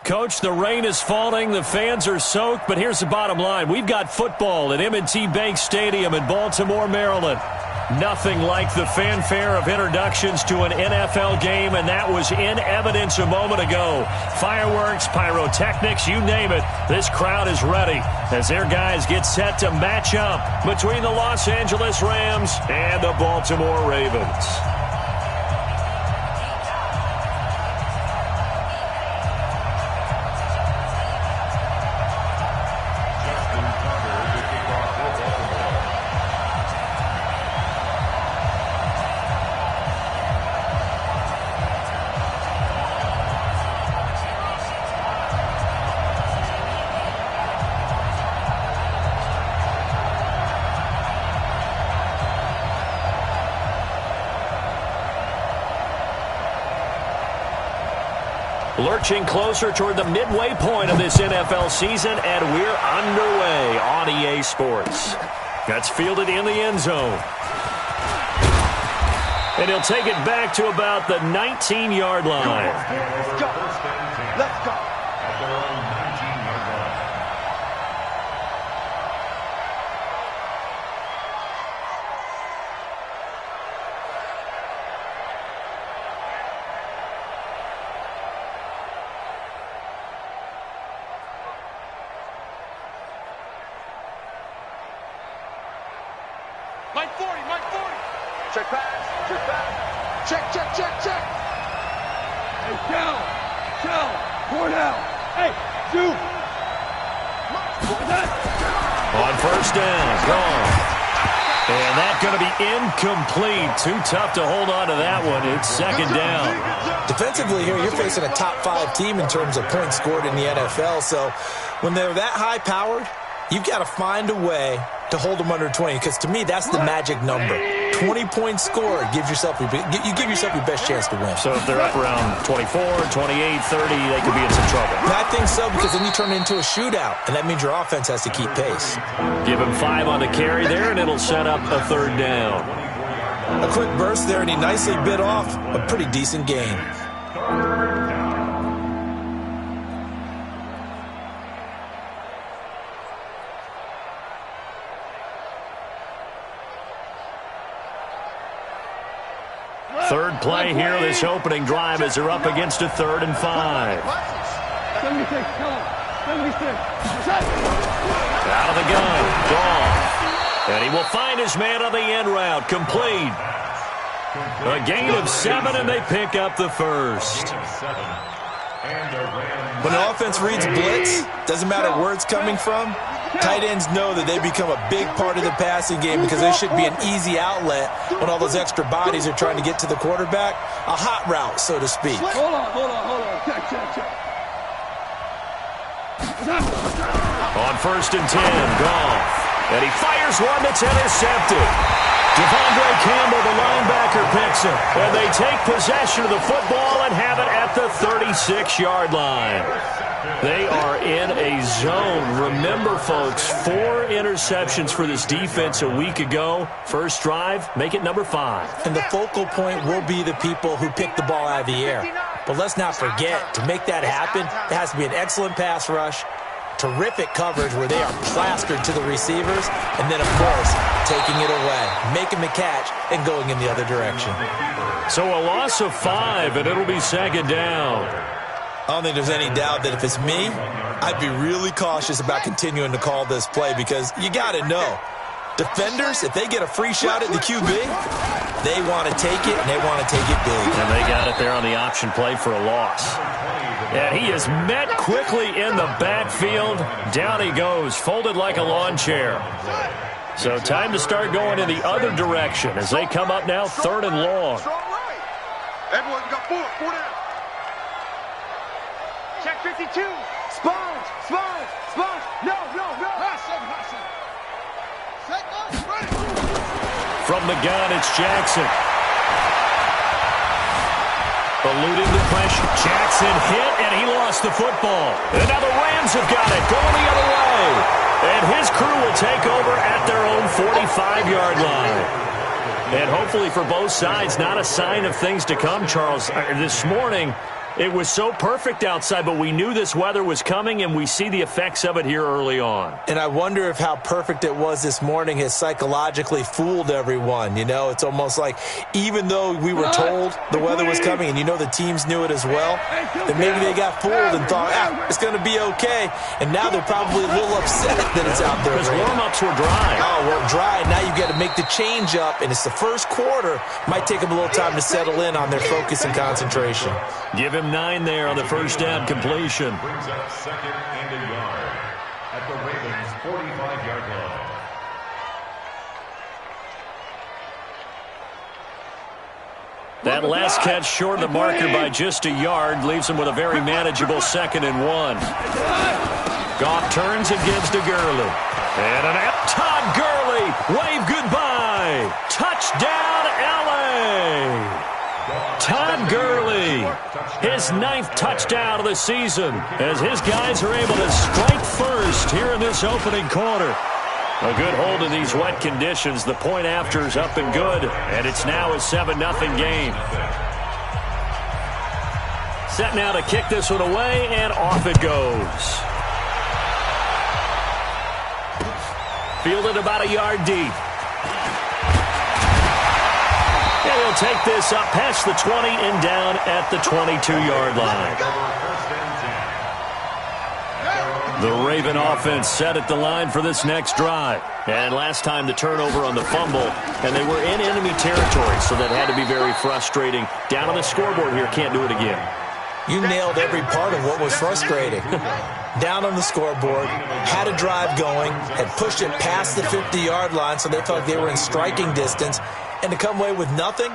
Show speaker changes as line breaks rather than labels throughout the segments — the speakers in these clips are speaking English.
Coach, the rain is falling, the fans are soaked, but here's the bottom line. We've got football at M&T Bank Stadium in Baltimore, Maryland. Nothing like the fanfare of introductions to an NFL game, and that was in evidence a moment ago. Fireworks, pyrotechnics, you name it. This crowd is ready as their guys get set to match up between the Los Angeles Rams and the Baltimore Ravens. Lurching closer toward the midway point of this NFL season, and we're underway on EA Sports. That's fielded in the end zone. And he'll take it back to about the 19-yard line.
Let's go. Let's go.
Mike 40, Mike 40.
Check pass, check pass. Check, check, check, check.
Hey, Cal, Cornell. Hey, Duke.
On first down, gone. And that's going to be incomplete. Too tough to hold on to that one. It's second down.
Defensively here, you're facing a top-5 team in terms of points scored in the NFL. So when they're that high-powered, you've got to find a way to hold them under 20, because to me, that's the magic number. 20 points scored gives yourself you give yourself your best chance to win.
So if they're up around 24, 28, 30, they could be in some trouble.
I think so, because then you turn it into a shootout, and that means your offense has to keep pace.
Give him 5 on the carry there, and it'll set up a third down.
A quick burst there, and he nicely bit off a pretty decent gain.
Third play here, this opening drive, as they're up against a 3rd and 5.
76, kill him. 76.
Out of the gun, gone. And he will find his man on the end route, complete. A gain of 7, and they pick up the first.
When an offense reads blitz, doesn't matter where it's coming from, tight ends know that they become a big part of the passing game, because they should be an easy outlet when all those extra bodies are trying to get to the quarterback. A hot route, so to speak.
Hold on. Check.
On first and 10, Goff. And he fires one that's intercepted. Devondre Campbell, the linebacker, picks him. And they take possession of the football and have it at the 36-yard line. They are in a zone. Remember, folks, 4 interceptions for this defense a week ago. First drive, make it number 5.
And the focal point will be the people who pick the ball out of the air. But let's not forget, to make that happen, there has to be an excellent pass rush, terrific coverage where they are plastered to the receivers, and then, of course, taking it away, making the catch, and going in the other direction.
So a loss of 5, and it'll be second down.
I don't think there's any doubt that if it's me, I'd be really cautious about continuing to call this play, because you got to know, defenders, if they get a free shot at the QB, they want to take it, and they want to take it big.
And they got it there on the option play for a loss. And he is met quickly in the backfield. Down he goes, folded like a lawn chair. So time to start going in the other direction as they come up now 3rd and long.
Everyone got 4 down.
Check 52.
Sponge. No.
From the gun, it's Jackson. Eluding the pressure. Jackson hit, and he lost the football. And now the Rams have got it, going the other way. And his crew will take over at their own 45-yard line. And hopefully for both sides, not a sign of things to come, Charles. This morning, It was so perfect outside, but we knew this weather was coming, and we see the effects of it here early on.
And I wonder if how perfect it was this morning has psychologically fooled everyone. You know, it's almost like even though we were told the weather was coming, and you know the teams knew it as well, that maybe they got fooled and thought, it's going to be okay. And now they're probably a little upset that it's out there.
Because warm-ups were dry.
Oh, well, dry. Now you've got to make the change up, and it's the first quarter. Might take them a little time to settle in on their focus and concentration.
Give him 9 there on the first down completion.
Brings up 2nd and a yard at the Ravens' 45-yard line.
That last catch short of the marker by just a yard leaves him with a very manageable 2nd and 1. Goff turns and gives to Gurley. And an out. Todd Gurley, wave goodbye. Touchdown, L.A. Todd Gurley, his 9th touchdown of the season, as his guys are able to strike first here in this opening quarter. A good hold in these wet conditions. The point after is up and good, and it's now a 7-0 game. Set now to kick this one away, and off it goes. Fielded about a yard deep. And he'll take this up past the 20 and down at the 22-yard line. The Raven offense set at the line for this next drive. And last time the turnover on the fumble, and they were in enemy territory, so that had to be very frustrating. Down on the scoreboard here, can't do it again.
You nailed every part of what was frustrating. Down on the scoreboard, had a drive going, had pushed it past the 50-yard line, so they felt like they were in striking distance. And to come away with nothing,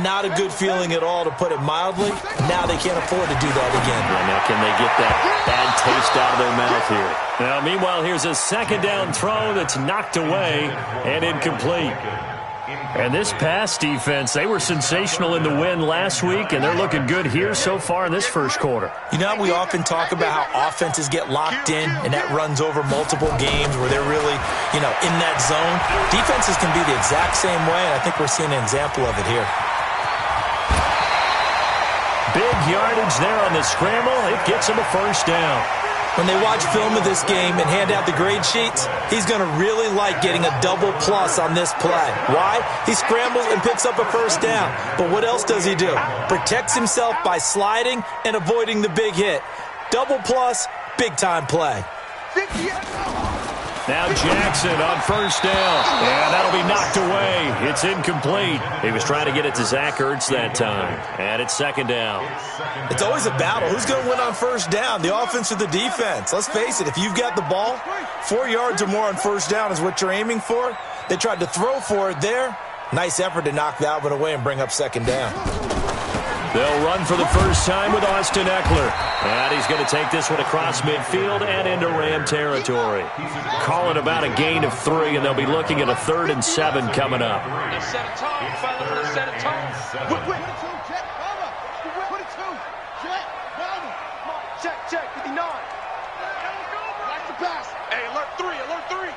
not a good feeling at all, to put it mildly. Now they can't afford to do that again.
Yeah, now can they get that bad taste out of their mouth here? Now, meanwhile, here's a 2nd down throw that's knocked away and incomplete. And this pass defense, they were sensational in the win last week, and they're looking good here so far in this first quarter.
You know, we often talk about how offenses get locked in, and that runs over multiple games where they're really, in that zone. Defenses can be the exact same way, and I think we're seeing an example of it here.
Big yardage there on the scramble. It gets him a first down.
When they watch film of this game and hand out the grade sheets, he's going to really like getting a double plus on this play. Why? He scrambles and picks up a first down. But what else does he do? Protects himself by sliding and avoiding the big hit. Double plus, big-time play.
Now Jackson on first down. And that'll be knocked away. It's incomplete. He was trying to get it to Zach Ertz that time. And it's 2nd down.
It's always a battle. Who's going to win on first down, the offense or the defense? Let's face it, if you've got the ball, 4 yards or more on first down is what you're aiming for. They tried to throw for it there. Nice effort to knock that one away and bring up 2nd down.
They'll run for the first time with Austin Eckler. And he's going to take this one across midfield and into Ram territory. Call it about a gain of 3, and they'll be looking at a 3rd and 7 coming up.
Let's set a tone, fellas. Let's set a tone. Check, 59. Like the pass. Hey, alert 3, alert 3.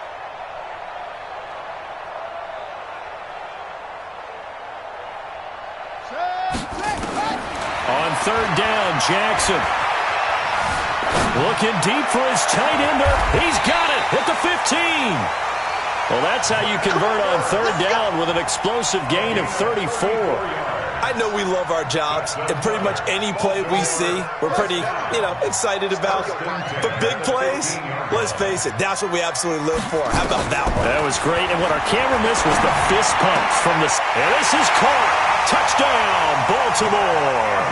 On 3rd down, Jackson. Looking deep for his tight ender. He's got it at the 15. Well, that's how you convert on 3rd down with an explosive gain of 34.
I know we love our jobs, and pretty much any play we see, we're pretty, excited about. But big plays, let's face it, that's what we absolutely live for. How about that one?
That was great, and what our camera missed was the fist pumps from this. And this is caught. Touchdown, Baltimore.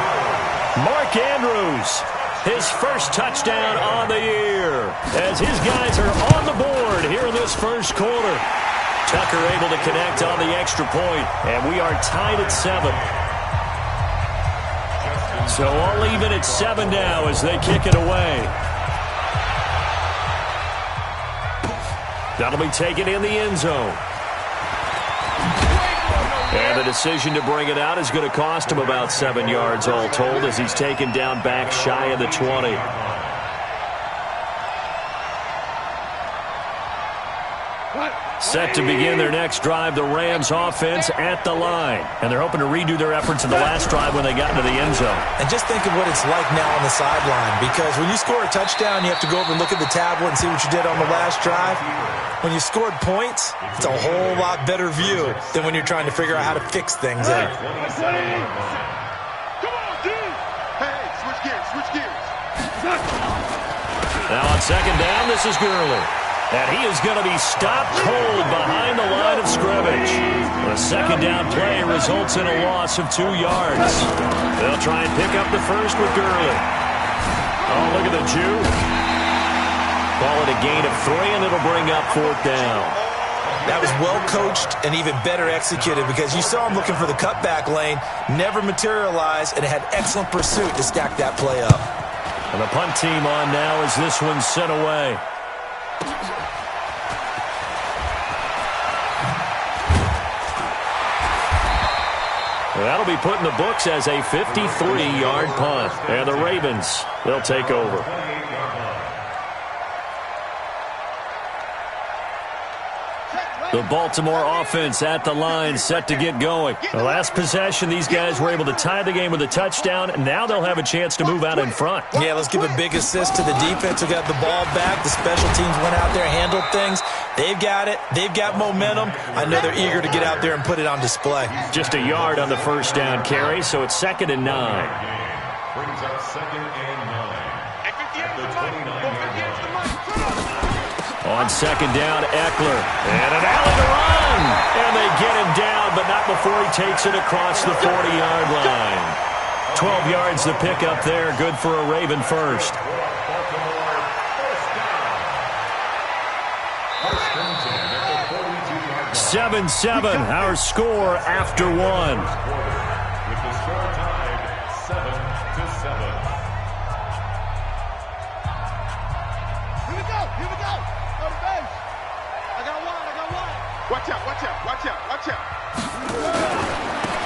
Mark Andrews, his first touchdown on the year, as his guys are on the board here in this first quarter. Tucker able to connect on the extra point, and we are tied at 7. So all even at 7 now as they kick it away. That'll be taken in the end zone. And the decision to bring it out is going to cost him about 7 yards all told, as he's taken down back shy of the 20. Set to begin their next drive, the Rams offense at the line. And they're hoping to redo their efforts in the last drive when they got into the end zone.
And just think of what it's like now on the sideline, because when you score a touchdown, you have to go over and look at the tablet and see what you did on the last drive. When you scored points, it's a whole lot better view than when you're trying to figure out how to fix things out.
Come on, dude. Hey, switch gears.
Now on second down, this is Gurley. And he is going to be stopped cold behind the line of scrimmage. The second down play results in a loss of 2 yards. They'll try and pick up the first with Gurley. Oh, look at the Jew. Call it a gain of 3, and it'll bring up 4th down.
That was well coached and even better executed, because you saw him looking for the cutback lane, never materialized, and had excellent pursuit to stack that play up.
And the punt team on now as this one's sent away. That'll be put in the books as a 53-yard punt. And the Ravens, they'll take over. The Baltimore offense at the line, set to get going. The last possession, these guys were able to tie the game with a touchdown, and now they'll have a chance to move out in front.
Yeah, let's give a big assist to the defense who got the ball back. The special teams went out there, handled things. They've got it. They've got momentum. I know they're eager to get out there and put it on display.
Just a yard on the first down carry, so it's 2nd and 9.
Brings up 2nd and 9. At the 29-yard line.
On second down, Eckler. And an alley to run. And they get him down, but not before he takes it across the 40-yard line. 12 yards the pickup there. Good for a Raven first. 7-7, our score after 1.
With the score tied 7-7.
Here we go. Go to base. I got one. Watch out.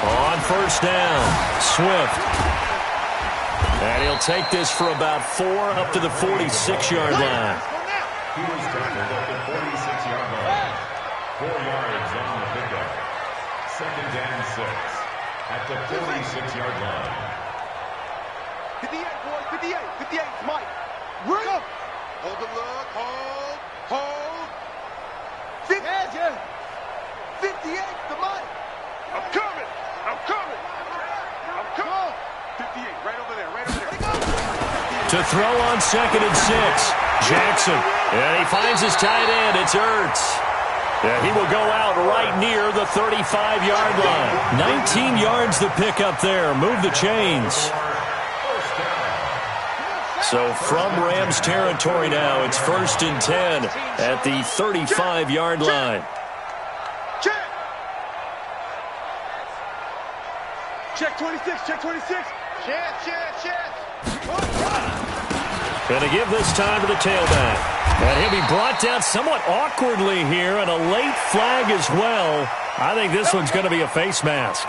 On first down, Swift. And he'll take this for about 4 up to the 46-yard line.
He was tackled at the 46-yard line. 4 yards on the pickup. 2nd and 6 at the 46-yard line.
58, boys. 58, Mike. Go. Hold the look. Hold. 58, the Mike. I'm coming. 58, right over there.
To throw on 2nd and 6, Jackson. And he finds his tight end. It's Ertz. And he will go out right near the 35-yard line. 19 yards the pickup there. Move the chains. So from Rams territory now, it's 1st and 10 at the 35-yard line.
Check 26.
Chance.
Going to give this time to the tailback. And he'll be brought down somewhat awkwardly here, and a late flag as well. I think this one's going to be a face mask.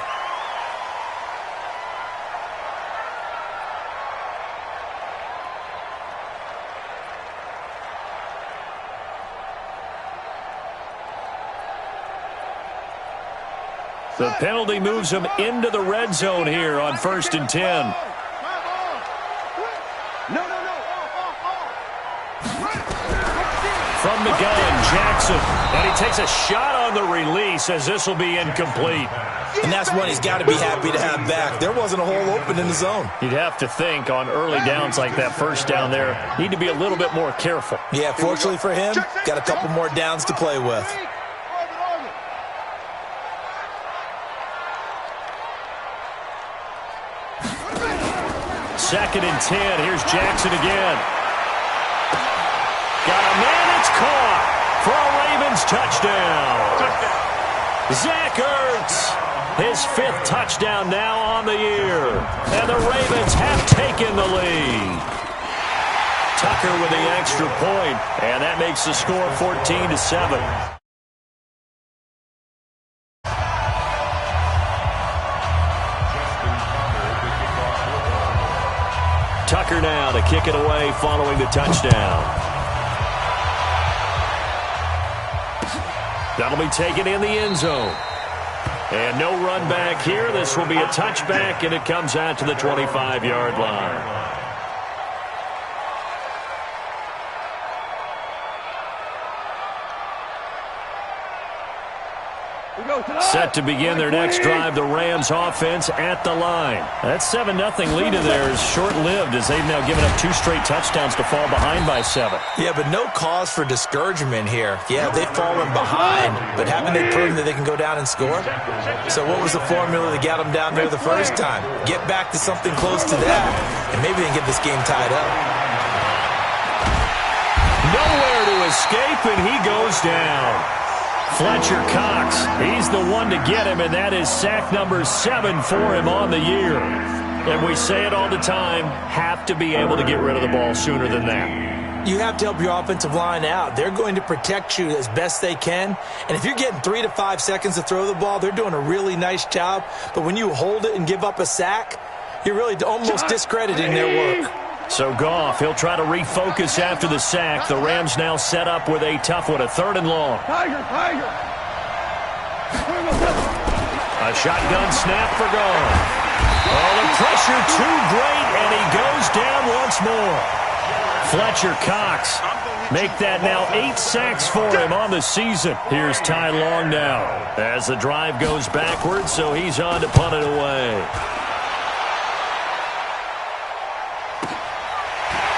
The penalty moves him into the red zone here on 1st and 10. From the gun, Jackson. And he takes a shot on the release as this will be incomplete.
And that's one he's got to be happy to have back. There wasn't a hole open in the zone.
You'd have to think on early downs like that first down there, need to be a little bit more careful.
Yeah, fortunately for him, got a couple more downs to play with.
Second and 10. Here's Jackson again. Got a man. It's caught for a Ravens touchdown. Zach Ertz, his 5th touchdown now on the year. And the Ravens have taken the lead. Tucker with the extra point, and that makes the score 14-7. Tucker now to kick it away following the touchdown. That'll be taken in the end zone. And no run back here. This will be a touchback, and it comes out to the 25-yard line. Set to begin their next drive, the Rams offense at the line. That 7-0 lead of theirs is short-lived as they've now given up 2 straight touchdowns to fall behind by 7.
Yeah, but no cause for discouragement here. Yeah, they've fallen behind, but haven't they proven that they can go down and score? So what was the formula that got them down there the first time? Get back to something close to that, and maybe they can get this game tied up.
Nowhere to escape, and he goes down. Fletcher Cox, he's the one to get him, and that is sack number 7 for him on the year. And we say it all the time, have to be able to get rid of the ball sooner than that.
You have to help your offensive line out. They're going to protect you as best they can. And if you're getting 3 to 5 seconds to throw the ball, they're doing a really nice job. But when you hold it and give up a sack, you're really almost discrediting their work.
So Goff, he'll try to refocus after the sack. The Rams now set up with a tough one, a 3rd and long. A shotgun snap for Goff. Oh, the pressure too great, and he goes down once more. Fletcher Cox, make that now 8 sacks for him on the season. Here's Ty Long now as the drive goes backwards, so he's on to punt it away.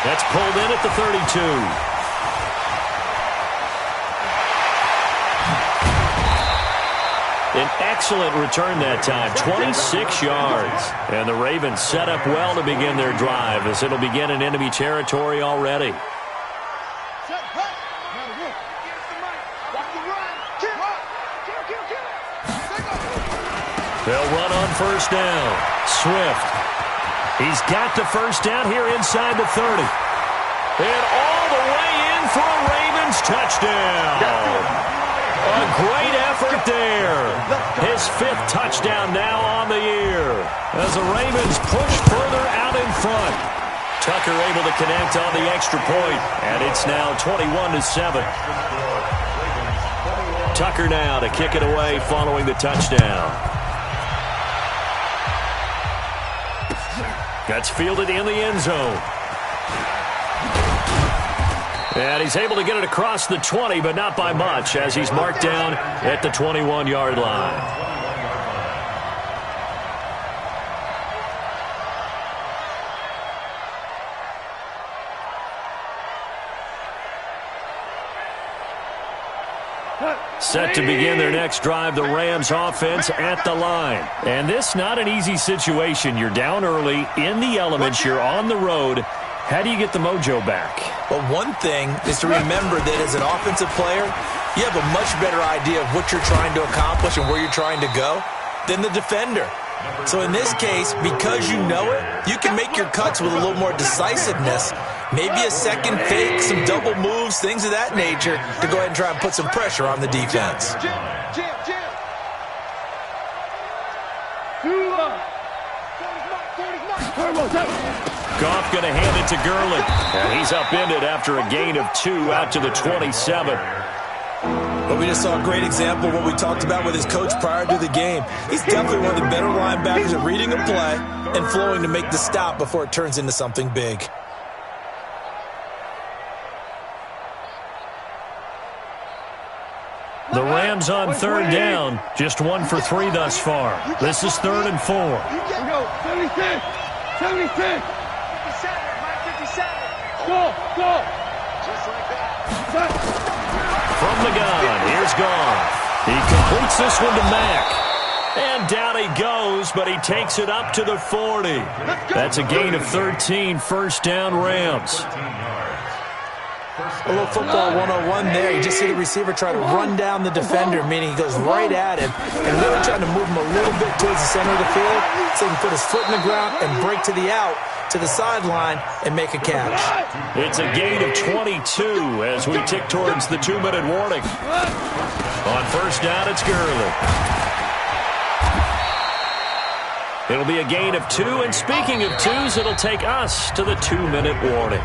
That's pulled in at the 32. An excellent return that time, 26 yards. And the Ravens set up well to begin their drive as it'll begin in enemy territory already. They'll run on first down. Swift. He's got the first down here inside the 30. And all the way in for a Ravens touchdown. A great effort there. His 5th touchdown now on the year as the Ravens push further out in front. Tucker able to connect on the extra point, and it's now 21-7. Tucker now to kick it away following the touchdown. That's fielded in the end zone. And he's able to get it across the 20, but not by much, as he's marked down at the 21-yard line. Set to begin their next drive, the Rams offense at the line. And this not an easy situation. You're down early, in the elements, you're on the road. How do you get the mojo back?
Well, one thing is to remember that as an offensive player, you have a much better idea of what you're trying to accomplish and where you're trying to go than the defender. So in this case, because you know it, you can make your cuts with a little more decisiveness. Maybe a second fake, some double moves, things of that nature to go ahead and try and put some pressure on the defense.
Goff going to hand it to Gurley. And he's upended after a gain of 2 out to the 27.
But we just saw a great example of what we talked about with his coach prior to the game. He's definitely one of the better linebackers at reading a play and flowing to make the stop before it turns into something big.
The Rams on 3rd down, just 1 for 3 thus far. This is 3rd and 4.
76. 57. 57. Go. Just like that.
From the gun, here's Goff. He completes this one to Mack. And down he goes, but he takes it up to the 40. That's a gain of 13, first down Rams.
A little football 101 there. You just see the receiver try to run down the defender, meaning he goes right at him and really trying to move him a little bit towards the center of the field so he can put his foot in the ground and break to the out, to the sideline, and make a catch.
It's a gain of 22 as we tick towards the 2-minute warning. On first down, it's Gurley. It'll be a gain of 2, and speaking of 2s, it'll take us to the 2-minute warning.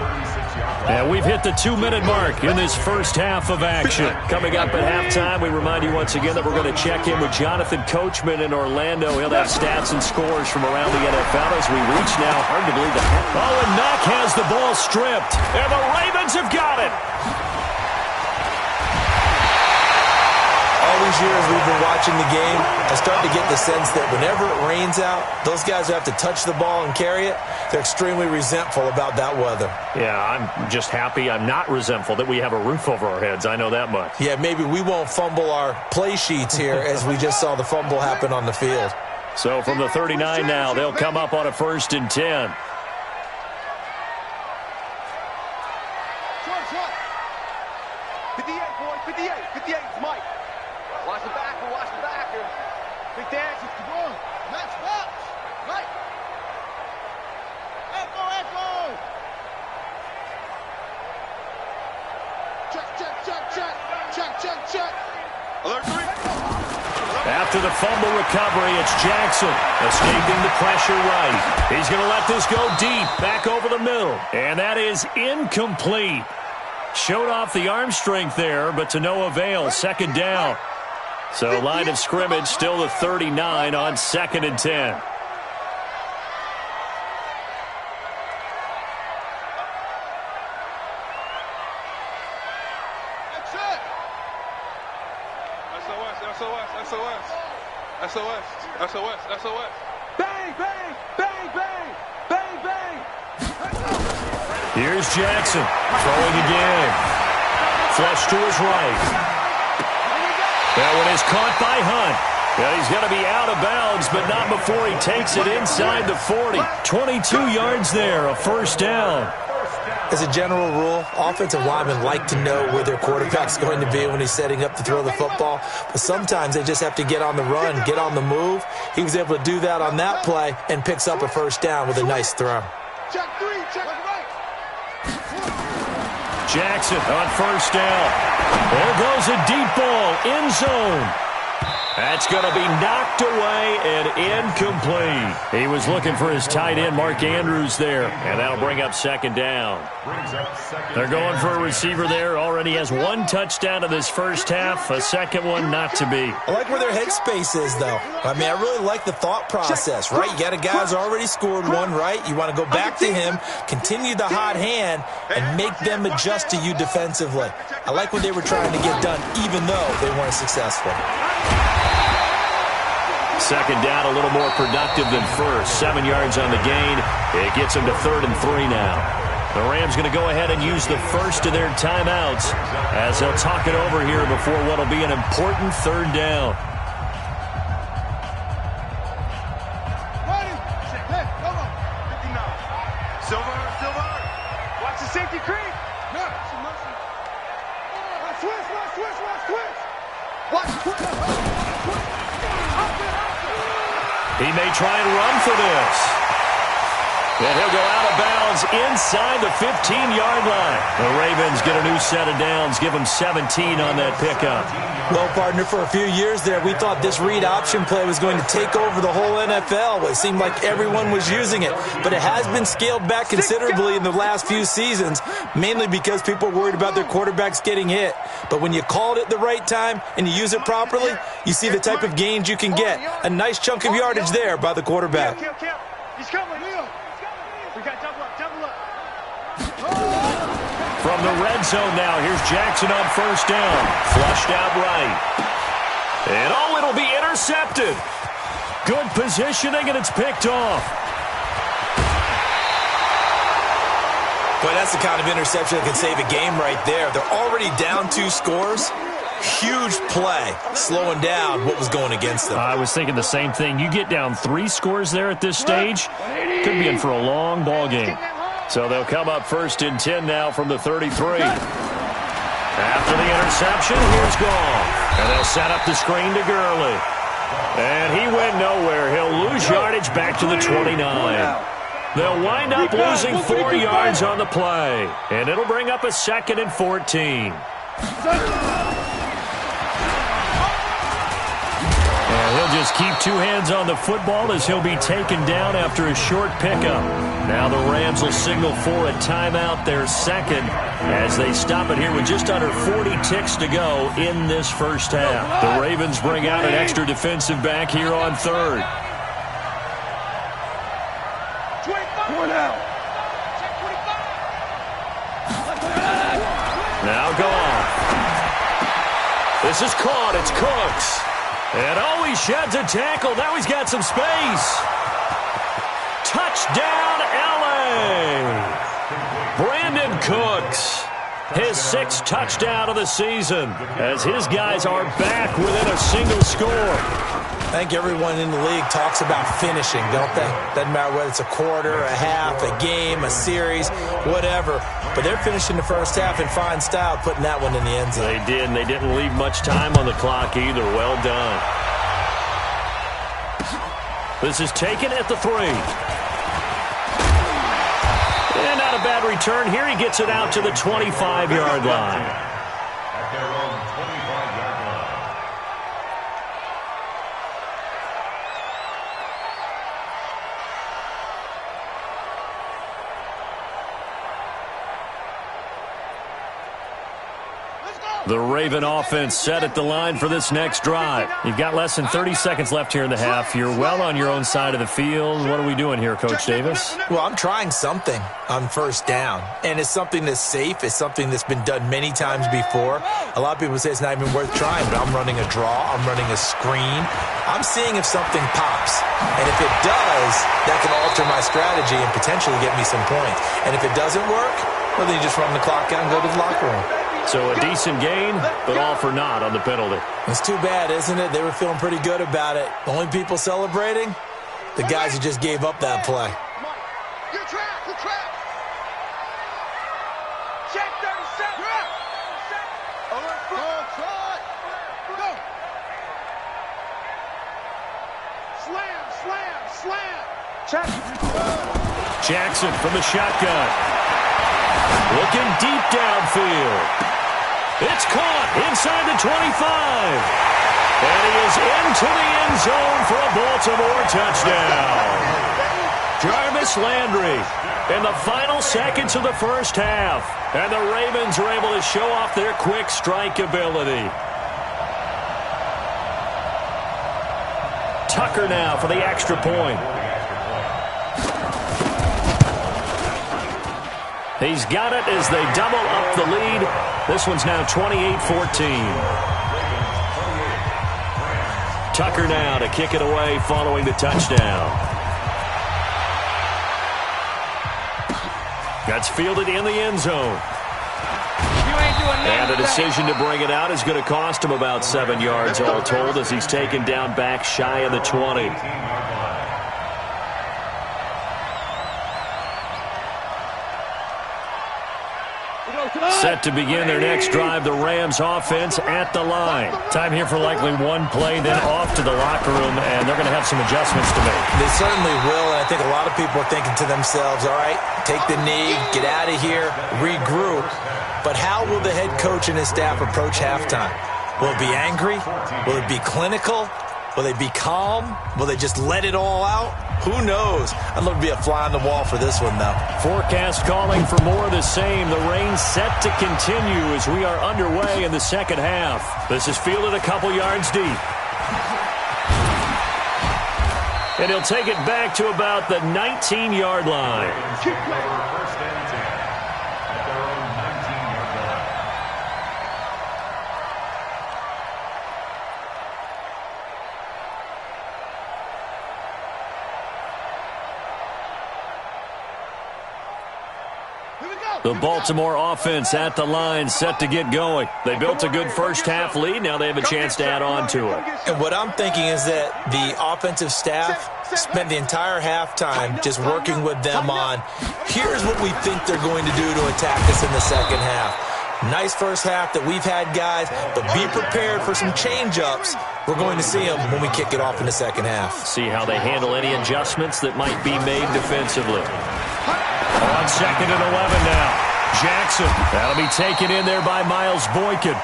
And we've hit the 2-minute mark in this first half of action. Coming up at halftime, we remind you once again that we're going to check in with Jonathan Coachman in Orlando. He'll have stats and scores from around the NFL as we reach now. Hard to believe that. Oh, and Mack has the ball stripped, and the Ravens have got it.
All these years we've been watching the game, I start to get the sense that whenever it rains out, those guys who have to touch the ball and carry it, they're extremely resentful about that weather.
Yeah, I'm just happy I'm not resentful that we have a roof over our heads. I know that much.
Yeah, maybe we won't fumble our play sheets here as we just saw the fumble happen on the field.
So from the 39 now, they'll come up on a 1st and 10. After the fumble recovery, it's Jackson escaping the pressure right. He's going to let this go deep, back over the middle. And that is incomplete. Showed off the arm strength there, but to no avail. 2nd down. So line of scrimmage still the 39 on 2nd and 10.
SOS. Bang, bang, bang, bang, bang, bang.
Here's Jackson throwing again. Flush to his right. That one is caught by Hunt. Yeah, he's going to be out of bounds, but not before he takes it inside the 40. 22 yards there, a 1st down.
As a general rule, offensive linemen like to know where their quarterback's going to be when he's setting up to throw the football. But sometimes they just have to get on the run, get on the move. He was able to do that on that play and picks up a 1st down with a nice throw.
Check 3, check right.
Jackson on 1st down. There goes a deep ball, end zone. That's going to be knocked away and incomplete. He was looking for his tight end, Mark Andrews, there, and that'll bring up 2nd down. They're going for a receiver there. Already has 1 touchdown in this first half, a 2nd one not to be.
I like where their headspace is, though. I mean, I really like the thought process, right? You got a guy who's already scored 1, right? You want to go back to him, continue the hot hand, and make them adjust to you defensively. I like what they were trying to get done, even though they weren't successful.
2nd down, a little more productive than 1st. 7 yards on the gain. It gets them to 3rd and 3 now. The Rams going to go ahead and use the first of their timeouts as they'll talk it over here before what will be an important 3rd down.
Silver. Watch the safety creep. Watch.
He may try and run for this. And he'll go out of bounds inside the 15-yard line. The Ravens get a new set of downs, give them 17 on that pickup.
Well, partner, for a few years there, we thought this read option play was going to take over the whole NFL. It seemed like everyone was using it. But it has been scaled back considerably in the last few seasons, mainly because people are worried about their quarterbacks getting hit. But when you call it at the right time and you use it properly, you see the type of gains you can get. A nice chunk of yardage there by the quarterback.
He's coming. We got double up.
From the red zone now, here's Jackson on 1st down. Flushed out right. And it'll be intercepted. Good positioning, and it's picked off.
Boy, that's the kind of interception that can save a game right there. They're already down 2 scores. Huge play, slowing down what was going against them.
I was thinking the same thing. You get down 3 scores there at this stage, could be in for a long ball game. So they'll come up 1st and 10 now from the 33. After the interception, here's Goff. And they'll set up the screen to Gurley. And he went nowhere. He'll lose yardage back to the 29. They'll wind up losing 4 yards on the play. And it'll bring up a 2nd and 14. And he'll They'll just keep two hands on the football as he'll be taken down after a short pickup. Now the Rams will signal for a timeout, their second, as they stop it here with just under 40 ticks to go in this first half. The Ravens bring out an extra defensive back here on third. Now gone. This is caught. It's Cooks. And oh, he sheds a tackle. Now he's got some space. Touchdown, L.A. Brandon Cooks. His 6th touchdown of the season as his guys are back within a single score.
I think everyone in the league talks about finishing, don't they? Doesn't matter whether it's a quarter, a half, a game, a series, whatever. But they're finishing the first half in fine style, putting that one in the end zone.
They did, and they didn't leave much time on the clock either. Well done. This is taken at the 3. And not a bad return here. He gets it out to the 25-yard line.
At their own 25-yard line.
The Raven offense set at the line for this next drive. You've got less than 30 seconds left here in the half. You're well on your own side of the field. What are we doing here, Coach Davis?
Well, I'm trying something on first down, and it's something that's safe. It's something that's been done many times before. A lot of people say it's not even worth trying, but I'm running a draw. I'm running a screen. I'm seeing if something pops, and if it does, that can alter my strategy and potentially get me some points. And if it doesn't work, well, then you just run the clock out and go to the locker room.
So a decent gain, but all for naught on the penalty.
It's too bad, isn't it? They were feeling pretty good about it. The only people celebrating, the guys who just gave up that play.
Good trap, good trap. Check 37. Go. Slam. Check.
Jackson from the shotgun. Looking deep downfield. It's caught inside the 25. And he is into the end zone for a Baltimore touchdown. Jarvis Landry in the final seconds of the first half. And the Ravens are able to show off their quick strike ability. Tucker now for the extra point. He's got it as they double up the lead. This one's now 28-14. Tucker now to kick it away following the touchdown. That's fielded in the end zone. And a decision to bring it out is going to cost him about 7 yards all told as he's taken down back shy of the 20. Set to begin their next drive, the Rams offense at the line. Time here for likely one play, then off to the locker room, and they're going to have some adjustments to make.
They certainly will, and I think a lot of people are thinking to themselves, all right, take the knee, get out of here, regroup. But how will the head coach and his staff approach halftime? Will it be angry? Will it be clinical? Will they be calm? Will they just let it all out? Who knows? I'd love to be a fly on the wall for this one, though.
Forecast calling for more of the same. The rain set to continue as we are underway in the second half. This is fielded a couple yards deep. And he'll take it back to about the 19-yard line.
First and 10 at their own 19-yard line.
The Baltimore offense at the line, set to get going. They built a good first half lead. Now they have a chance to add on to it.
And what I'm thinking is that the offensive staff spent the entire halftime just working with them on, here's what we think they're going to do to attack us in the second half. Nice first half that we've had, guys, but be prepared for some change-ups. We're going to see them when we kick it off in the second half.
See how they handle any adjustments that might be made defensively. On second and 11 now. Jackson. That'll be taken in there by Miles Boykin.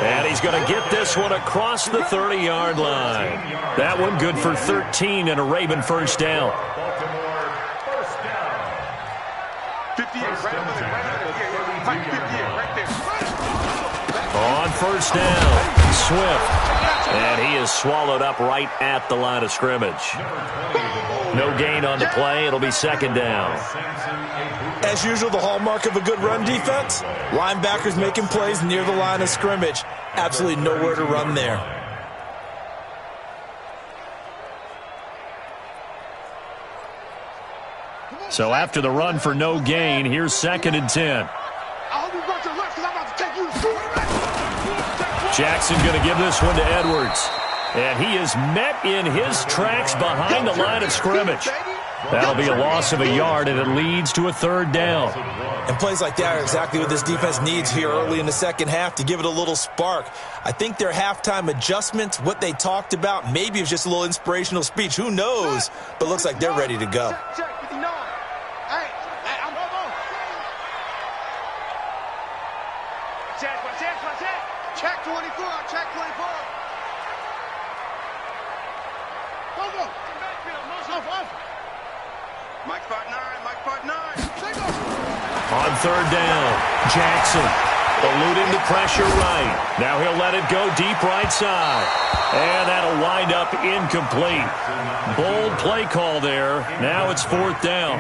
And he's going to get this one across the 30-yard line. That one good for 13 and a Raven first down.
Baltimore, first down.
58, right under there, right under there. Yeah, right there.
On first down, Swift. And he is swallowed up right at the line of scrimmage. No gain on the play. It'll be second down.
As usual, the hallmark of a good run defense, linebackers making plays near the line of scrimmage. Absolutely nowhere to run there.
So after the run for no gain, here's second and 10. Jackson going to give this one to Edwards. And he is met in his tracks behind the line of scrimmage. That'll be a loss of a yard, and it leads to a third down.
And plays like that are exactly what this defense needs here early in the second half to give it a little spark. I think their halftime adjustments, what they talked about, maybe it's just a little inspirational speech. Who knows? But looks like they're ready to go.
Check 24, check 24. Go. Mike 5'9", Mike 5'9".
On third down, Jackson eluding the pressure right. Now he'll let it go deep right side. And that'll wind up incomplete. Bold play call there. Now it's fourth down.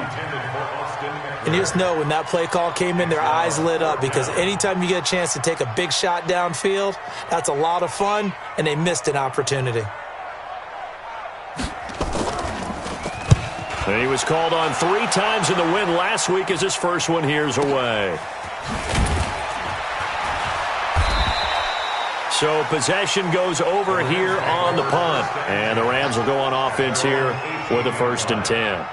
And you just know when that play call came in, their eyes lit up, because anytime you get a chance to take a big shot downfield, that's a lot of fun, and they missed an opportunity.
And he was called on 3 times in the win last week as his first one here's away. So possession goes over here on the punt. And the Rams will go on offense here with a 1st and 10.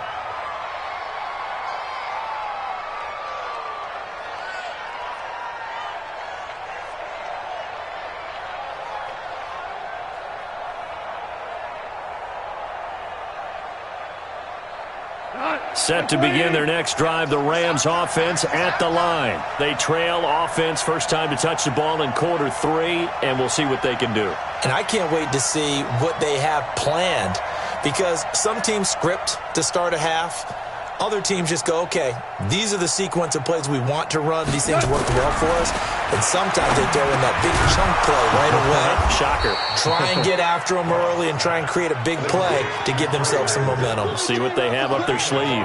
Set to begin their next drive, the Rams offense at the line. They trail offense, first time to touch the ball in quarter 3, and we'll see what they can do.
And I can't wait to see what they have planned, because some teams script to start a half. Other teams just go, okay, these are the sequence of plays we want to run. These things work well for us. And sometimes they throw in that big chunk play right away.
Shocker.
Try and get after them early and try and create a big play to give themselves some momentum.
See what they have up their sleeve.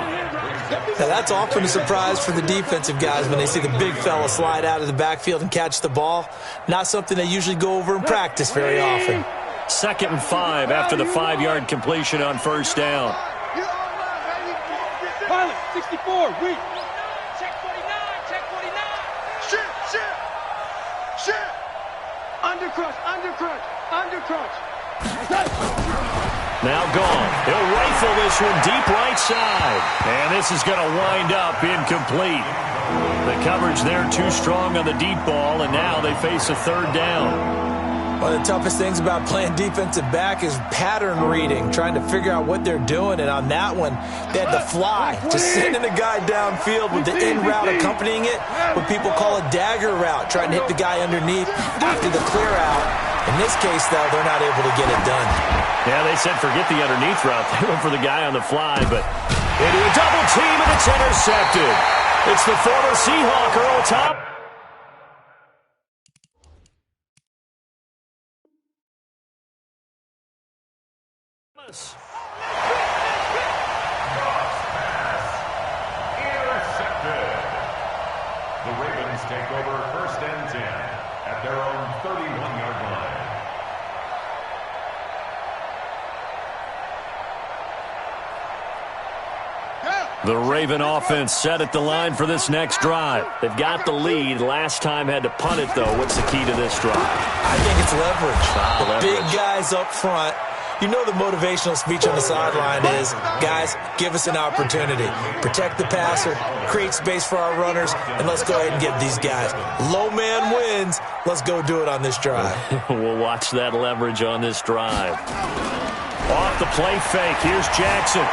Now, that's often a surprise for the defensive guys when they see the big fella slide out of the backfield and catch the ball. Not something they usually go over in practice very often.
2nd and 5 after the 5-yard completion on first down.
Pilot, 64, weak.
Check 49, check 49. Shit.
Undercrush.
Now gone. He'll rifle this one deep right side. And this is going to wind up incomplete. The coverage there too strong on the deep ball, and now they face a third down.
One of the toughest things about playing defensive back is pattern reading, trying to figure out what they're doing. And on that one, they had to fly, just sending a guy downfield with the in route accompanying it, what people call a dagger route, trying to hit the guy underneath after the clear out. In this case, though, they're not able to get it done.
Yeah, they said forget the underneath route. They went for the guy on the fly, but into a double team, and it's intercepted. It's the former Seahawk, Earl Top.
Intercepted. The Ravens take over 1st and 10 at their own 31-yard line.
The Raven offense set at the line for this next drive. They've got the lead. Last time had to punt it, though. What's the key to this drive?
I think it's leverage.
Leverage.
Big guys up front. You know the motivational speech on the sideline is, guys, give us an opportunity. Protect the passer, create space for our runners, and let's go ahead and get these guys. Low man wins. Let's go do it on this drive.
We'll watch that leverage on this drive. Off the play fake. Here's Jackson.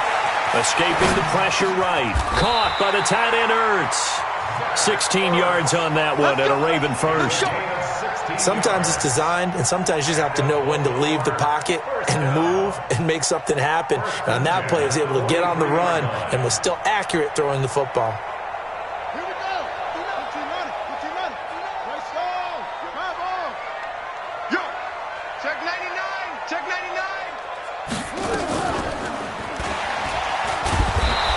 Escaping the pressure right. Caught by the tight end Ertz. 16 yards on that one at a Raven first.
Sometimes it's designed, and sometimes you just have to know when to leave the pocket and move and make something happen. And on that play, he was able to get on the run and was still accurate throwing the football.
Here we go. Put your money. Put your money. Let's go. Come on. Yo. Check 99. Check 99.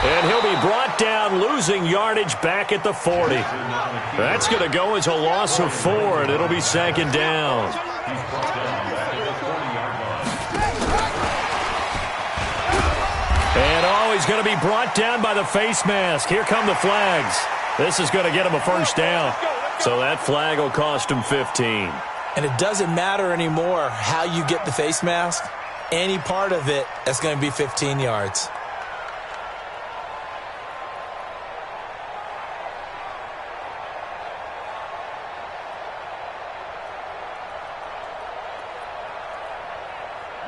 And he'll be brought down, losing yardage back at the 40. That's going to go as a loss of 4, and it'll be second down. And he's going to be brought down by the face mask. Here come the flags. This is going to get him a first down. So that flag will cost him 15.
And it doesn't matter anymore how you get the face mask. Any part of it, that's going to be 15 yards.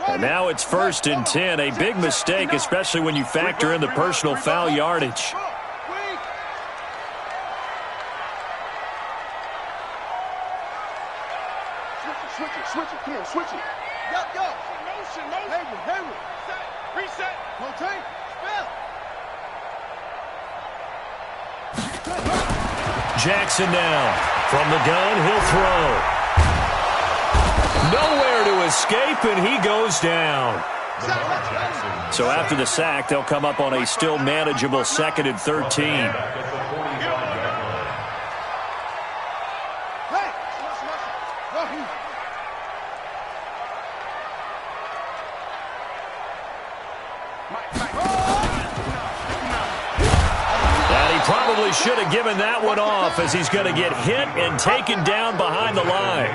And now it's 1st and 10, a big mistake, especially when you factor in the personal foul yardage.
Switch it, Kim, switch it. Go. Motion. Hayward. Reset. Rotate. Spell.
Jackson now. From the gun, he'll throw. Nowhere to escape, and he goes down. So after the sack, they'll come up on a still manageable 2nd and 13. Probably should have given that one off, as he's going to get hit and taken down behind the line.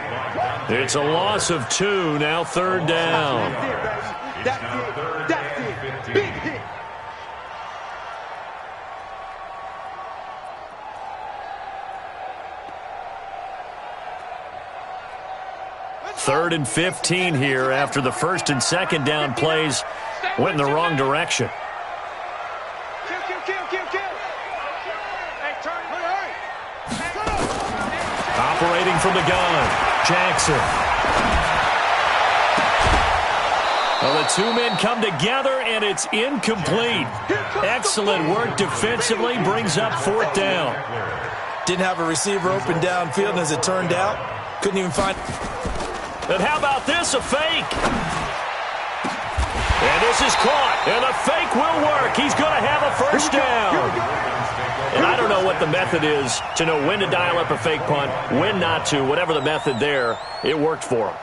It's a loss of 2, now 3rd down.
That's it. Big hit.
Third and 15 here after the 1st and 2nd down plays went in the wrong direction. Operating from the gun, Jackson. Well, the two men come together, and it's incomplete. Excellent work defensively, brings up 4th down.
Didn't have a receiver open downfield, and as it turned out, couldn't even find.
And how about this, a fake? And this is caught, and a fake will work. He's going to have a first down. And I don't know what the method is to know when to dial up a fake punt, when not to. Whatever the method there, it worked for him.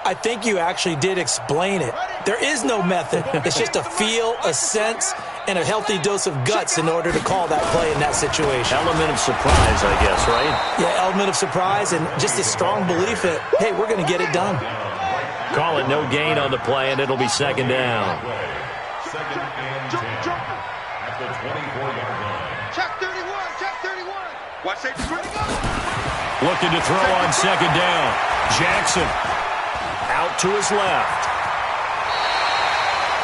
I think you actually did explain it. There is no method. It's just a feel, a sense, and a healthy dose of guts in order to call that play in that situation.
Element of surprise, I guess, right?
Yeah, element of surprise and just a strong belief that, hey, we're going to get it done.
Call it no gain on the play, and it'll be 2nd down.
2nd and 10 at the 24-yard line.
Check 31. Watch that.
Looking to throw on 2nd down. Jackson out to his left.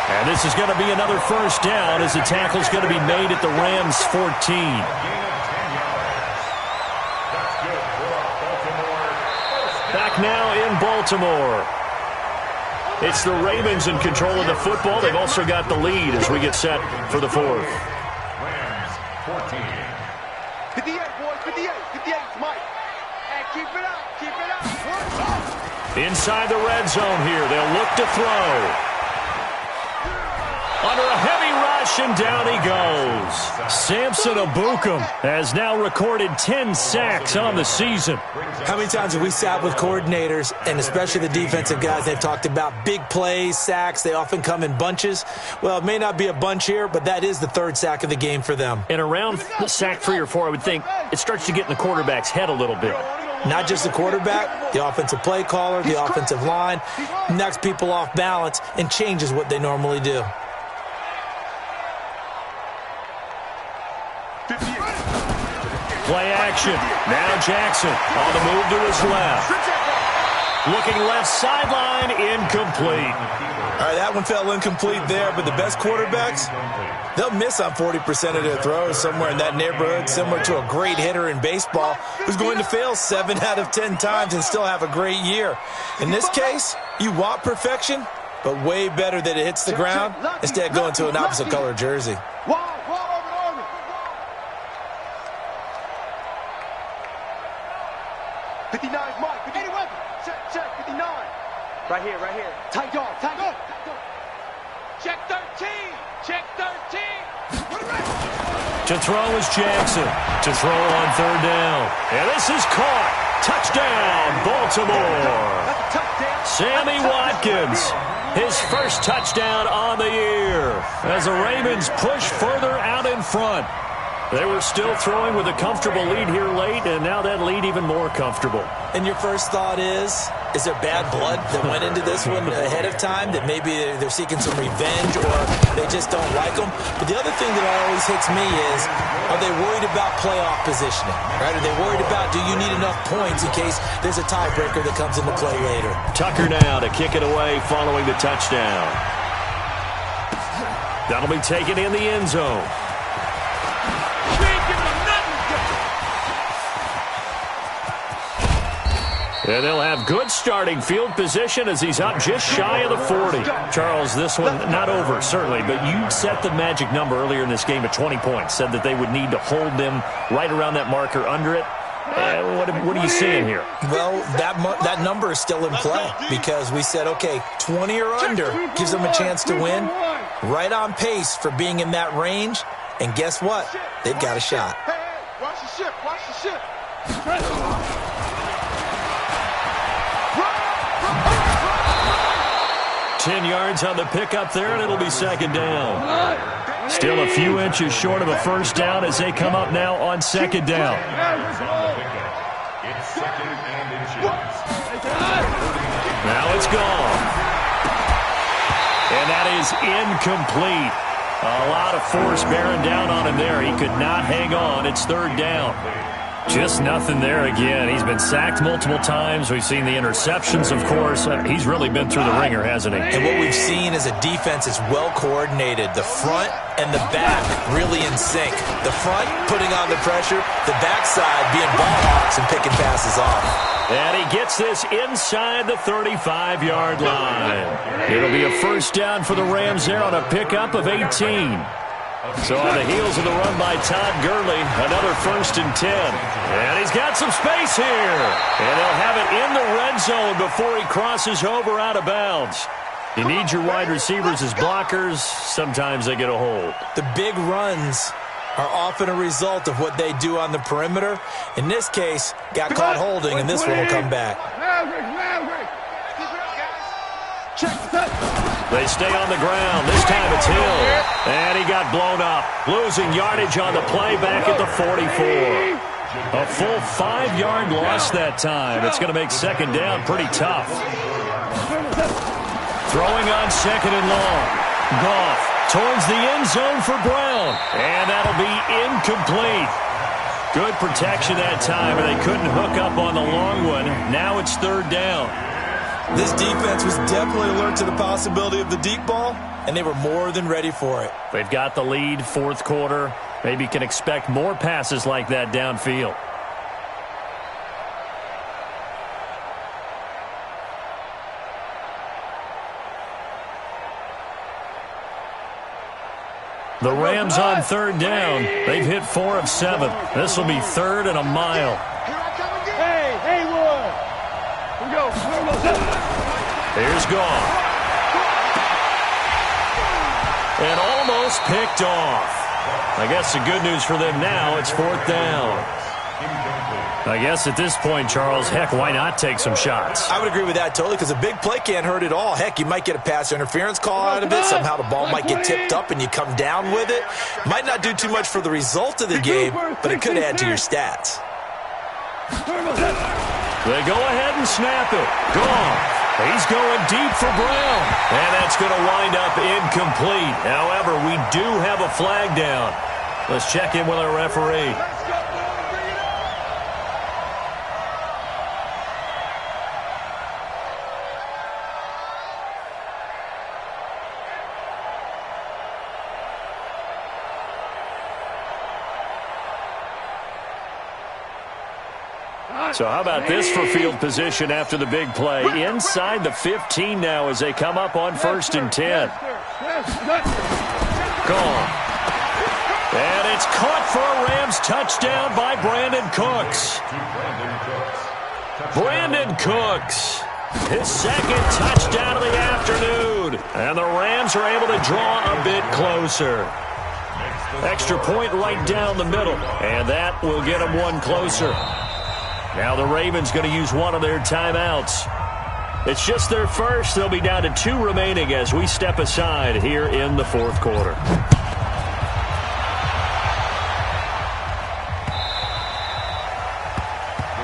And this is going to be another first down, as the tackle's going to be made at the Rams' 14. Back now in Baltimore. It's the Ravens in control of the football. They've also got the lead as we get set for the 4th.
Rams 14.
58, boys, 58, Mike. Hey, keep it up.
Inside the red zone here. They'll look to throw. Under a heavy rush, and down he goes. Samson Abukum has now recorded 10 sacks on the season.
How many times have we sat with coordinators, and especially the defensive guys, they've talked about big plays, sacks. They often come in bunches. Well, it may not be a bunch here, but that is the 3rd sack of the game for them.
And around sack 3 or 4, I would think it starts to get in the quarterback's head a little bit.
Not just the quarterback, the offensive play caller, the offensive line, knocks people off balance and changes what they normally do.
Play action. Now Jackson on the move to his left. Looking left sideline, incomplete.
All right, that one fell incomplete there, but the best quarterbacks, they'll miss on 40% of their throws, somewhere in that neighborhood, similar to a great hitter in baseball who's going to fail 7 out of 10 times and still have a great year. In this case, you want perfection, but way better that it hits the ground instead of going to an opposite color jersey.
59, Mike. 59. Check, 59. Right here. Tight dog. Check 13. Check 13.
To throw is Jackson. To throw on third down. And this is caught. Touchdown, Baltimore. Sammy Watkins. His first touchdown on the year as the Ravens push further out in front. They were still throwing with a comfortable lead here late, and now that lead even more comfortable.
And your first thought is there bad blood that went into this one ahead of time, that maybe they're seeking some revenge or they just don't like them? But the other thing that always hits me is, are they worried about playoff positioning? Right? Are they worried about, do you need enough points in case there's a tiebreaker that comes into play later?
Tucker now to kick it away following the touchdown. That'll be taken in the end zone. And they'll have good starting field position as he's up just shy of the 40. Charles, this one not over, certainly, but you set the magic number earlier in this game at 20 points, said that they would need to hold them right around that marker under it. What are you seeing here?
Well, that number is still in play because we said, okay, 20 or under gives them a chance to win. Right on pace for being in that range. And guess what? They've got a shot.
Hey, watch the ship.
10 yards on the pickup there, and it'll be second down. Still a few inches short of a first down as they come up now on second down.
It's second and inches.
Now it's gone. And that is incomplete. A lot of force bearing down on him there. He could not hang on. It's third down. Just nothing there again. He's been sacked multiple times. We've seen the interceptions, of course. He's really been through the ringer, hasn't he?
And what we've seen is a defense that's well coordinated. The front and the back really in sync. The front putting on the pressure, the backside being ball hawks and picking passes off.
And he gets this inside the 35-yard line. It'll be a first down for the Rams there on a pickup of 18. So on the heels of the run by Todd Gurley, another 1st and 10. And he's got some space here. And they'll have it in the red zone before he crosses over out of bounds. You need your wide receivers as blockers. Sometimes they get a hold.
The big runs are often a result of what they do on the perimeter. In this case, got caught holding, and this one will come back.
They stay on the ground. This time it's Hill. And he got blown up. Losing yardage on the play back at the 44. A full 5-yard loss that time. It's going to make second down pretty tough. Throwing on second and long. Goff towards the end zone for Brown. And that'll be incomplete. Good protection that time, and they couldn't hook up on the long one. Now it's third down.
This defense was definitely alert to the possibility of the deep ball, and they were more than ready for it.
They've got the lead, fourth quarter. Maybe can expect more passes like that downfield. The Rams on third down. They've hit 4 of 7. This will be third and a mile.
Hey, Haywood. Here we go.
Here's Goff. And almost picked off. I guess the good news for them now, it's fourth down. I guess at this point, Charles, heck, why not take some shots?
I would agree with that totally, because a big play can't hurt at all. Heck, you might get a pass interference call out of it. Somehow the ball might get tipped up and you come down with it. Might not do too much for the result of the game, but it could add to your stats.
They go ahead and snap it. Goff. He's going deep for Brown. And that's going to wind up incomplete. However, we do have a flag down. Let's check in with our referee. So how about this for field position after the big play? Inside the 15 now as they come up on 1st and 10. Gone. And it's caught for a Rams touchdown by Brandon Cooks. Brandon Cooks, his 2nd touchdown of the afternoon. And the Rams are able to draw a bit closer. Extra point right down the middle. And that will get them one closer. Now the Ravens going to use one of their timeouts. It's just their first. They'll be down to 2 remaining as we step aside here in the 4th quarter.
The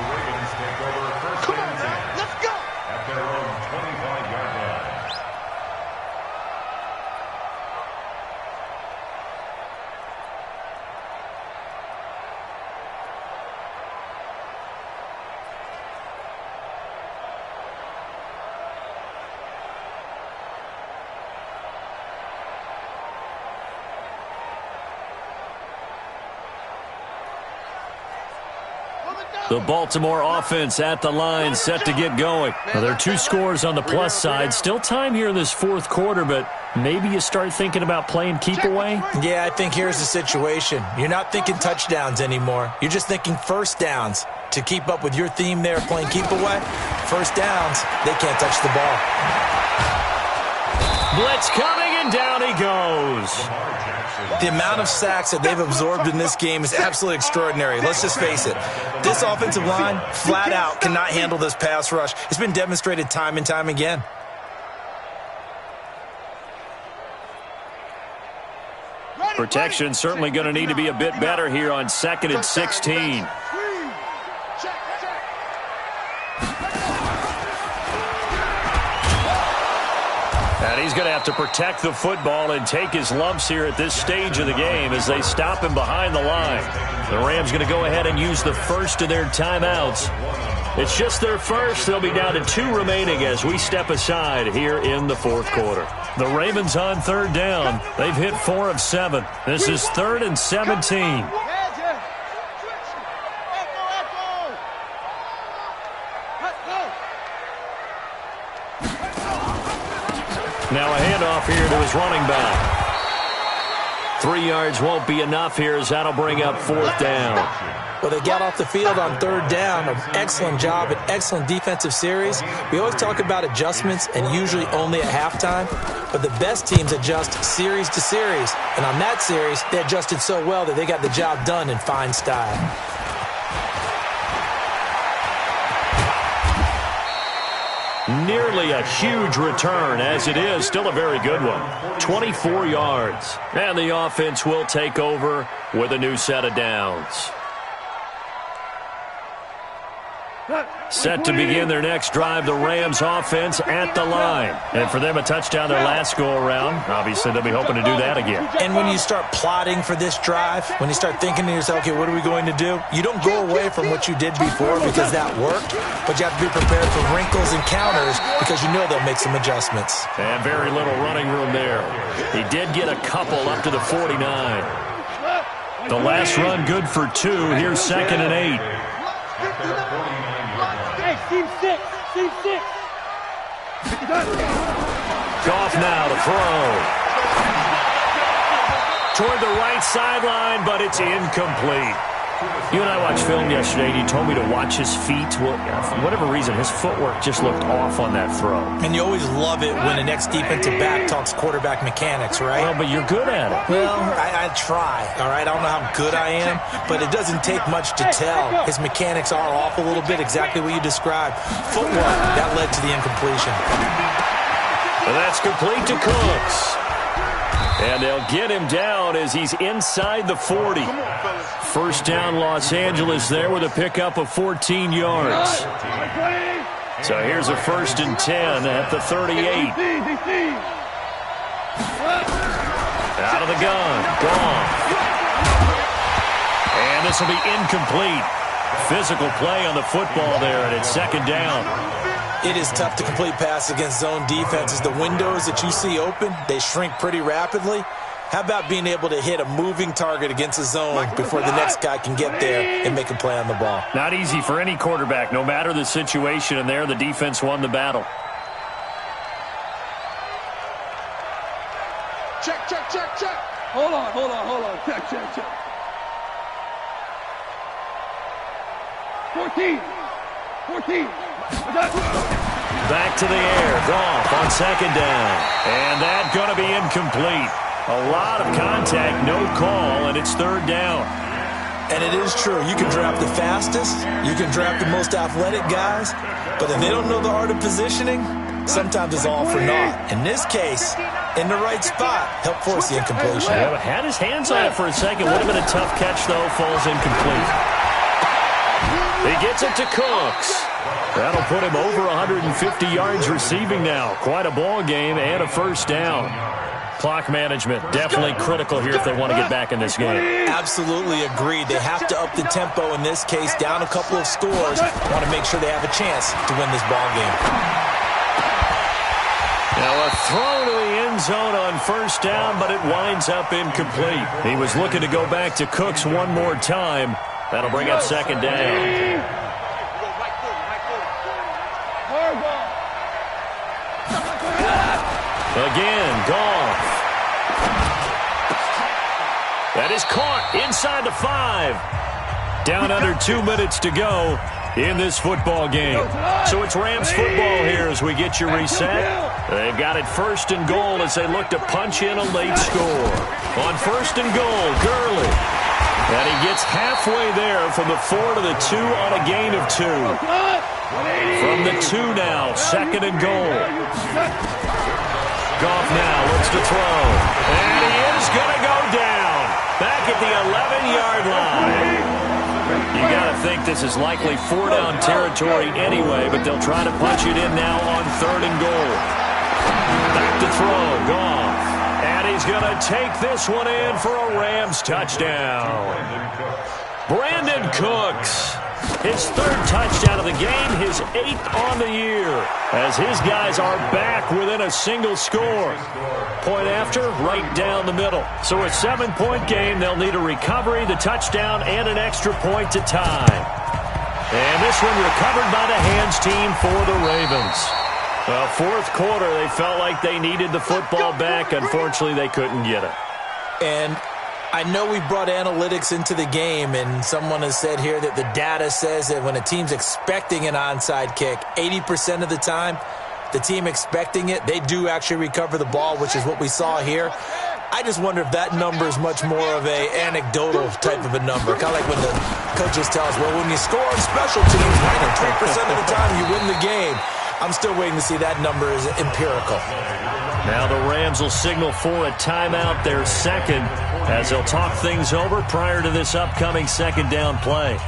Ravens take over 1st and 10.
Let's go.
At their own 25-yard line.
The Baltimore offense at the line, set to get going. Now, there are 2 scores on the plus side. Still time here in this 4th quarter, but maybe you start thinking about playing keep away?
Yeah, I think here's the situation. You're not thinking touchdowns anymore. You're just thinking first downs. To keep up with your theme there, playing keep away, first downs, they can't touch the ball.
Blitz coming, and down he goes.
The amount of sacks that they've absorbed in this game is absolutely extraordinary. Let's just face it. This offensive line, flat out, cannot handle this pass rush. It's been demonstrated time and time again.
Protection certainly going to need to be a bit better here on 2nd and 16. And he's going to have to protect the football and take his lumps here at this stage of the game as they stop him behind the line. The Rams going to go ahead and use the first of their timeouts. It's just their first. They'll be down to 2 remaining as we step aside here in the 4th quarter. The Ravens on 3rd down. They've hit 4 of 7. This is 3rd and 17. Now a handoff here to his running back. 3 yards won't be enough here as that'll bring up 4th down.
Well, they got off the field on 3rd down. An excellent job, an excellent defensive series. We always talk about adjustments and usually only at halftime, but the best teams adjust series to series. And on that series, they adjusted so well that they got the job done in fine style.
Nearly a huge return, as it is still a very good one. 24 yards. And the offense will take over with a new set of downs. Set to begin their next drive, the Rams offense at the line. And for them, a touchdown their last go-around. Obviously, they'll be hoping to do that again.
And when you start plotting for this drive, when you start thinking to yourself, okay, what are we going to do? You don't go away from what you did before because that worked, but you have to be prepared for wrinkles and counters because you know they'll make some adjustments.
And very little running room there. He did get a couple up to the 49. The last run good for 2. Here's 2nd and 8.
Hey, team 6. Team 6.
Goff now to throw. Toward the right sideline, but it's incomplete. You and I watched film yesterday, and you told me to watch his feet. Well, for whatever reason, his footwork just looked off on that throw.
And you always love it when the next defensive back talks quarterback mechanics, right?
Well, but you're good at it.
Well, I try, all right? I don't know how good I am, but it doesn't take much to tell. His mechanics are off a little bit, exactly what you described. Footwork, that led to the incompletion.
And that's complete to Cooks. And they'll get him down as he's inside the 40. First down, Los Angeles there with a pickup of 14 yards. So here's a 1st and 10 at the 38. Out of the gun. Gone. And this will be incomplete. Physical play on the football there, and it's 2nd down.
It is tough to complete passes against zone defenses. The windows that you see open, they shrink pretty rapidly. How about being able to hit a moving target against a zone before the next guy can get there and make a play on the ball?
Not easy for any quarterback, no matter the situation, and there the defense won the battle.
Check, check, check, check.
Hold on. Check. 14.
Back to the air. Goff on second down. And that's going to be incomplete. A lot of contact, no call, and it's third down.
And it is true. You can draft the fastest. You can draft the most athletic guys. But if they don't know the art of positioning, sometimes it's all for naught. In this case, in the right spot, helped force the incompletion.
Yeah, had his hands on it for a second. Would have been a tough catch, though. Falls incomplete. He gets it to Cooks. That'll put him over 150 yards receiving now. Quite a ball game and a first down. Clock management definitely critical here if they want to get back in this game.
Absolutely agreed. They have to up the tempo in this case, down a couple of scores. Want to make sure they have a chance to win this ball game.
Now a throw to the end zone on first down, but it winds up incomplete. He was looking to go back to Cooks one more time. That'll bring up second down. Again, Goff. That is caught inside the 5. Down under 2 minutes to go in this football game. So it's Rams football here as we get you reset. They've got it first and goal as they look to punch in a late score. On first and goal, Gurley. And he gets halfway there from the 4 to the 2 on a gain of 2. From the 2 now, second and goal. Goff now looks to throw. And he is going to go down. Back at the 11-yard line. You got to think this is likely 4-down territory anyway, but they'll try to punch it in now on third and goal. Back to throw, Goff. And he's going to take this one in for a Rams touchdown. Brandon Cooks. His third touchdown of the game, his 8th on the year, as his guys are back within a single score. Point after, right down the middle. So a 7-point game, they'll need a recovery, the touchdown, and an extra point to tie. And this one recovered by the hands team for the Ravens. Fourth quarter, they felt like they needed the football back. Unfortunately, they couldn't get it.
And I know we brought analytics into the game, and someone has said here that the data says that when a team's expecting an onside kick, 80% of the time, the team expecting it, they do actually recover the ball, which is what we saw here. I just wonder if that number is much more of a anecdotal type of a number. Kind of like when the coaches tell us, well, when you score on special teams, 93% of the time you win the game. I'm still waiting to see that number is empirical.
Now the Rams will signal for a timeout, their second, as they'll talk things over prior to this upcoming second down play.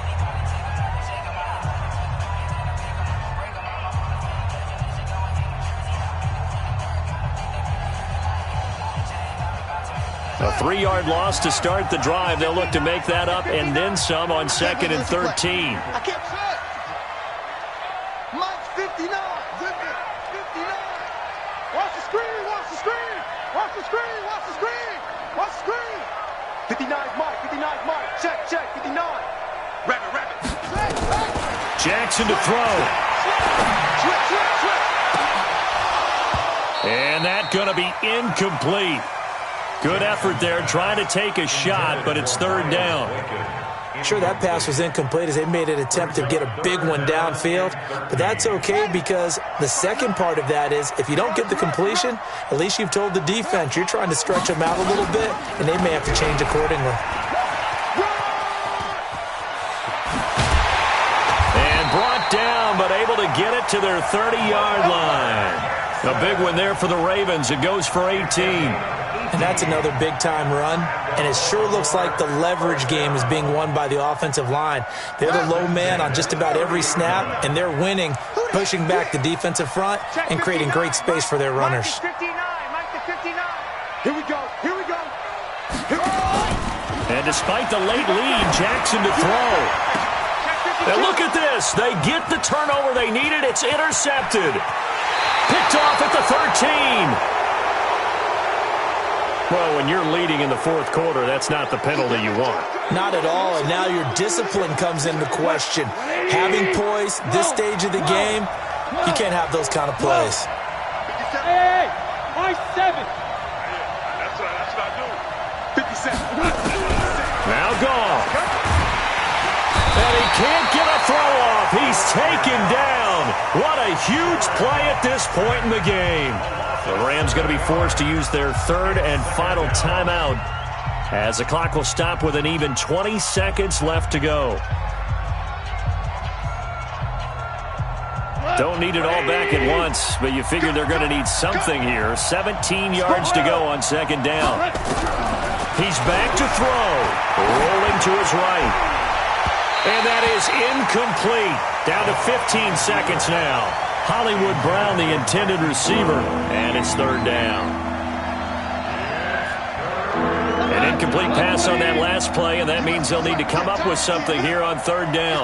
A 3-yard loss to start the drive. They'll look to make that up and then some on second and 13.
I can't set. Mike's 59. 59. Watch the screen. Watch the screen. Watch the screen. Watch the screen. Watch the screen.
59's Mike. 59's Mike. Check. 59.
Rabbit.
Jackson to throw. And that's going to be incomplete. Good effort there, trying to take a shot, but it's third down.
Sure, that pass was incomplete as they made an attempt to get a big one downfield, but that's okay because the second part of that is if you don't get the completion, at least you've told the defense you're trying to stretch them out a little bit, and they may have to change accordingly.
And brought down, but able to get it to their 30-yard line. A big one there for the Ravens. It goes for 18.
And that's another big-time run. And it sure looks like the leverage game is being won by the offensive line. They're the low man on just about every snap, and they're winning, pushing back the defensive front and creating great space for their runners.
Mike the 59.
Here we go.
And despite the late lead, Jackson to throw. And look at this. They get the turnover they needed. It's intercepted. Picked off at the 13. Well, when you're leading in the fourth quarter, that's not the penalty you want.
Not at all, and now your discipline comes into question. Having poise this stage of the game, you can't have those kind of plays.
Hey, my 7. That's what I do. 57.
Now gone. And he can't get a throw off. He's taken down. What a huge play at this point in the game. The Rams going to be forced to use their third and final timeout as the clock will stop with an even 20 seconds left to go. Don't need it all back at once, but you figure they're going to need something here. 17 yards to go on second down. He's back to throw. Rolling to his right. And that is incomplete. Down to 15 seconds now. Hollywood Brown, the intended receiver, and it's third down. An incomplete pass on that last play, and that means they'll need to come up with something here on third down.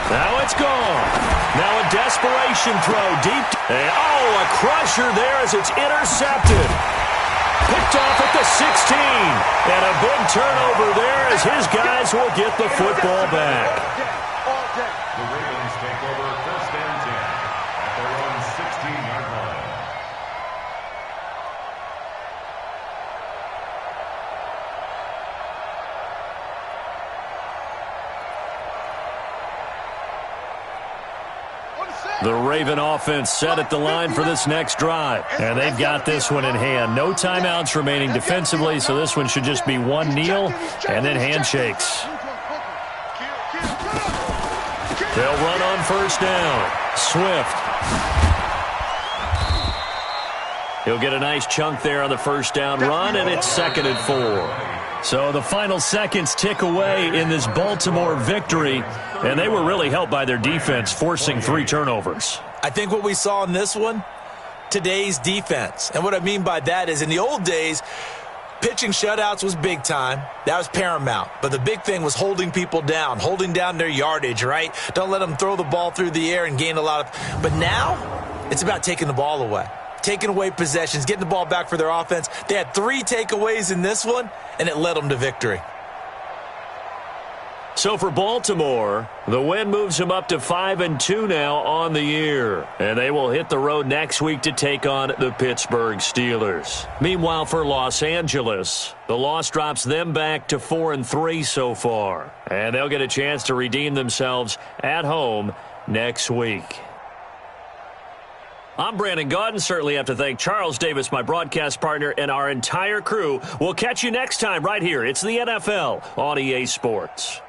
Now it's gone. Now a desperation throw deep. And, a crusher there as it's intercepted. Picked off at the 16. And a big turnover there as his guys will get the football back.
The Ravens take over first and 10 at their own 16-yard line.
The Raven offense set at the line for this next drive. And they've got this one in hand. No timeouts remaining defensively, so this one should just be one kneel and then handshakes. They'll run on first down. Swift. He'll get a nice chunk there on the first down run, and it's 2nd and 4. So the final seconds tick away in this Baltimore victory, and they were really helped by their defense, forcing 3 turnovers.
I think what we saw in this one, today's defense. And what I mean by that is in the old days, pitching shutouts was big time. That was paramount. But the big thing was holding people down, holding down their yardage, right? Don't let them throw the ball through the air and gain a lot of... But now, it's about taking the ball away. Taking away possessions, getting the ball back for their offense. They had 3 takeaways in this one, and it led them to victory.
So for Baltimore, the win moves them up to 5-2 now on the year. And they will hit the road next week to take on the Pittsburgh Steelers. Meanwhile, for Los Angeles, the loss drops them back to 4-3 so far. And they'll get a chance to redeem themselves at home next week. I'm Brandon Gaudin. Certainly have to thank Charles Davis, my broadcast partner, and our entire crew. We'll catch you next time right here. It's the NFL on EA Sports.